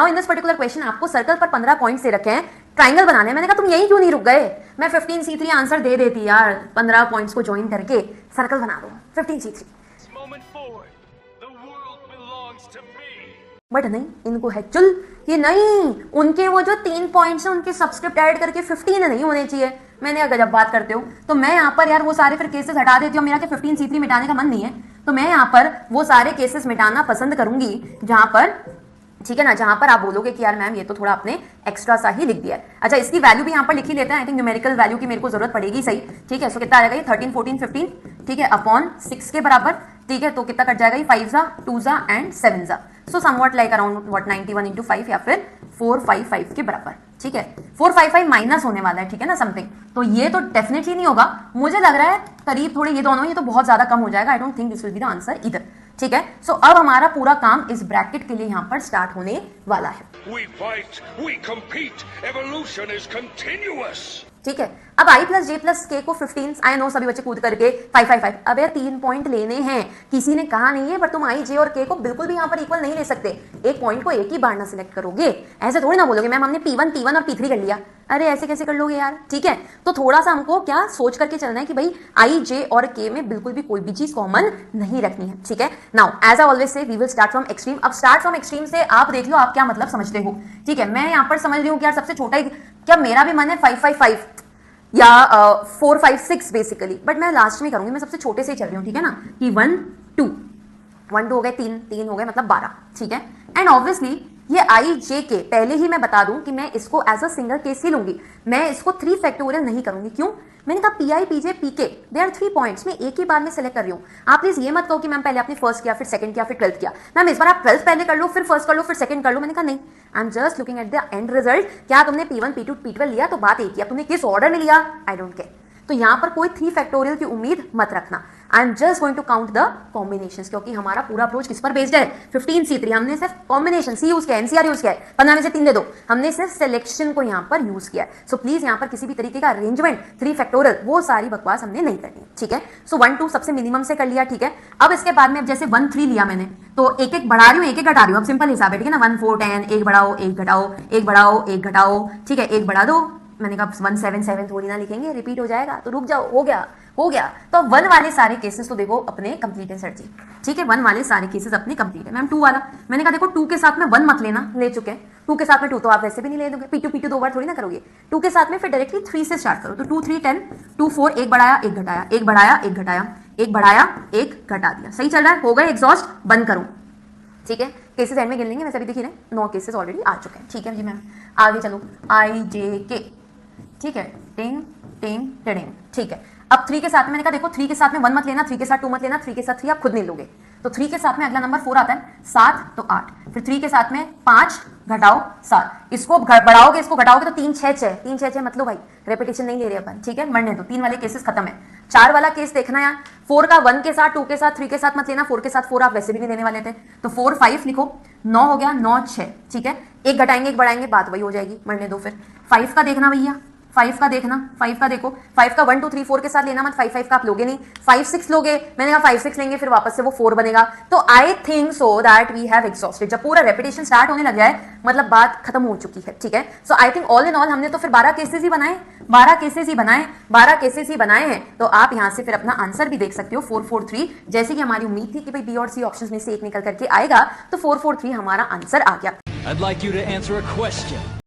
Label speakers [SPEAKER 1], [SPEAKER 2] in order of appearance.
[SPEAKER 1] Now in this particular question आपको circle पर 15 points दे रखे हैं, ट्राइंगल बनाने। मैंने कहा तुम यही क्यों नहीं रुक गए, मैं 15C3 आंसर दे देती यार, 15 पॉइंट्स को ज्वाइन करके सर्कल बना दो 15C3। बट नहीं, इनको है चुल ये नहीं, उनके वो जो 3 पॉइंट्स हैं उनके सबस्क्रिप्ट ऐड करके 15 नहीं होने चाहिए। मैंने अगर जब बात करते हो तो मैं यहाँ पर यार वो सारे फिर केसेस हटा देती हूँ, मेरा क्या 15C3 मिटाने का मन नहीं है, तो मैं यहाँ पर वो सारे केसेस मिटाना पसंद करूंगी जहां पर, ठीक है ना, जहां पर आप बोलोगे कि यार मैम ये तो थोड़ा आपने एक्स्ट्रा सा ही लिख दिया है। अच्छा इसकी वैल्यू भी यहाँ पर लिख ही लेते हैं, आई थिंक न्यूमेरिकल वैल्यू की मेरे को जरूरत पड़ेगी, सही, ठीक है। सो कितना आ जाएगा ये 13 14 15, ठीक है, अपॉन 6 के बराबर, ठीक है। तो कितना कट जाएगा ये 5 जा 2 जा एंड 7 जा, so somewhat like around what 91 into 5 या फिर 455 के बराबर, ठीक है। 455 माइनस होने वाला है, ठीक है ना, समथिंग, तो ये तो डेफिनेटली नहीं होगा, मुझे लग रहा है करीब थोड़े ये दोनों, ये तो बहुत ज्यादा कम हो जाएगा, I don't think this will be the answer इधर, ठीक है। सो अब हमारा पूरा काम इस ब्रैकेट के लिए यहाँ पर स्टार्ट होने वाला है।
[SPEAKER 2] We fight, we compete, evolution is continuous.
[SPEAKER 1] ठीक है, अब i प्लस जे प्लस के को 15, आई नो सभी बच्चे कूद करके 555, अब यार 3 पॉइंट लेने हैं, किसी ने कहा नहीं है, पर तुम i जे और k को बिल्कुल भी यहाँ पर इक्वल नहीं ले सकते, एक पॉइंट को एक ही बार ना सिलेक्ट करोगे, ऐसे थोड़ी ना बोलोगे मैम हमने P1 और P3 कर लिया, अरे ऐसे कैसे कर लोगे यार, ठीक है। तो थोड़ा सा हमको क्या सोच करके चलना है कि भाई i जे और k में बिल्कुल भी कोई भी चीज कॉमन नहीं रखनी है, ठीक है। Now as I always say we will start from extreme. अब स्टार्ट फ्रॉम एक्सट्रीम से आप देख लो आप क्या मतलब समझते हो, ठीक है। मैं यहाँ पर समझ रही हूँ कि यार सबसे छोटा, क्या मेरा भी मन है 555 या 456 बेसिकली, बट मैं लास्ट में करूंगी, मैं सबसे छोटे से ही चल रही हूँ, ठीक है ना, कि 1 2 हो गए, 3 हो गए, मतलब 12, ठीक है। एंड ऑब्वियसली ये i j k पहले ही मैं बता दूं कि मैं इसको एज अ सिंगल केस ही लूंगी, मैं इसको 3 फैक्टोरियल नहीं करूंगी। क्यों? मैंने कहा pi pj pk they are 3 points, मैं एक ही बार में सेलेक्ट कर रही हूँ। आप प्लीज ये मत कहो कि मैम पहले आपने फर्स्ट किया फिर सेकंड किया फिर 12th किया, मैम इस बार आप 12th पहले कर लो फिर फर्स्ट कर लो फिर सेकंड कर लो। मैंने कहा नहीं, आई am just looking at the end result, क्या तुमने P1 P2 P12 लिया तो बात एक ही, तुमने किस ऑर्डर में लिया आई डोंट केयर। तो यहाँ पर कोई 3 फैक्टोरियल की उम्मीद मत रखना, I am just going to count the combinations, क्योंकि हमारा पूरा अप्रोच किस पर बेस्ड है, 15C3, हमने सिर्फ कॉम्बिनेशन सी यूज किया है, एनसीआर यूज किया है, 15 में से 3 दे दो, हमने सिर्फ सिलेक्शन को यहाँ पर यूज किया है। सो प्लीज यहाँ पर किसी भी तरीके का अरेंजमेंट 3 फैक्टोरियल वो सारी बकवास हमने नहीं करनी, ठीक है। सो 1 2 सबसे मिनिमम से कर लिया, ठीक है। अब इसके बाद में जैसे 1 3 लिया मैंने, तो एक एक बढ़ा रही हूँ एक एक घटा रही हूँ, अब सिंपल हिसाब है, ठीक है ना, 1 4 10, एक बढ़ाओ एक घटाओ, एक बढ़ाओ एक घटाओ, ठीक है, एक बढ़ा दो। मैंने कहा 1 7 7 थोड़ी ना लिखेंगे, रिपीट हो जाएगा, तो रुक जाओ, हो गया। तो 1 वाले सारे केसेस तो देखो अपने कंप्लीट है सर जी, ठीक है, 1 वाले सारे केसेस अपने कंप्लीट है। मैम 2 वाला, मैंने कहा देखो 2 के साथ में 1 मत लेना, ले चुके हैं, 2 के साथ में 2 तो आप वैसे भी नहीं ले दोगे, P2 2 बार थोड़ी ना करोगे, 2 के साथ में फिर डायरेक्टली 3 से स्टार्ट करो, तो 2 3 10 2 4, एक बढ़ाया एक घटाया, एक बढ़ाया एक घटाया, एक बढ़ाया एक घटा दिया, सही चल रहा है, हो गए एग्जॉस्ट, बंद करो, ठीक है। केसेस एंड में गिन लेंगे, वैसे भी देखिए 9 केसेस ऑलरेडी आ चुके हैं, ठीक है जी मैम। आगे चलो i j k, ठीक है, टिंग टिंग टिंग, ठीक है। अब 3 के साथ में मैंने कहा देखो 3 के साथ में 1 मत लेना, 3 के साथ 2 मत लेना, 3 के साथ 3 आप खुद नहीं लोगे, तो 3 के साथ में अगला नंबर 4 आता है, 7 तो 8, फिर 3 के साथ में 5 घटाओ 7, इसको बढ़ाओगे इसको घटाओगे तो 3 6 6, 3 6 6 मतलब भाई रेपिटेशन नहीं ले रहे अपन, ठीक है, मरने दो, 3 वाले केसेस खत्म है। 4 वाला केस देखना यार, 4 का 1 के साथ 2 के साथ 3 के साथ मत लेना, 4 के साथ 4 आप वैसे भी नहीं देने वाले थे, तो 4 5 लिखो, 9 हो गया, 9 6, ठीक है, एक घटाएंगे एक बढ़ाएंगे बात वही हो जाएगी, मरने दो। फिर 5 का देखना भैया, 5 का देखना, 5 का देखो, 5 का 1 2 3 4 के साथ लेना मत, 5 5 का आप लोगे नहीं, 5 6 लोगे, मैंने कहा 5 6 लेंगे फिर वापस से वो 4 बनेगा, तो I think so that we have exhausted. जब पूरा रेपिटेशन स्टार्ट होने लग जाए मतलब बात खत्म हो चुकी है, ठीक है। So I think all in all हमने तो फिर 12 केसेस ही बनाए, 12 केसेस ही बनाए हैं, तो आप यहाँ से फिर अपना आंसर भी देख सकते हो 443, जैसे कि हमारी उम्मीद थी कि भाई बी और सी ऑप्शंस में से एक निकल करके आएगा, तो 443 हमारा आंसर आ गया।
[SPEAKER 3] I'd like you to answer a question.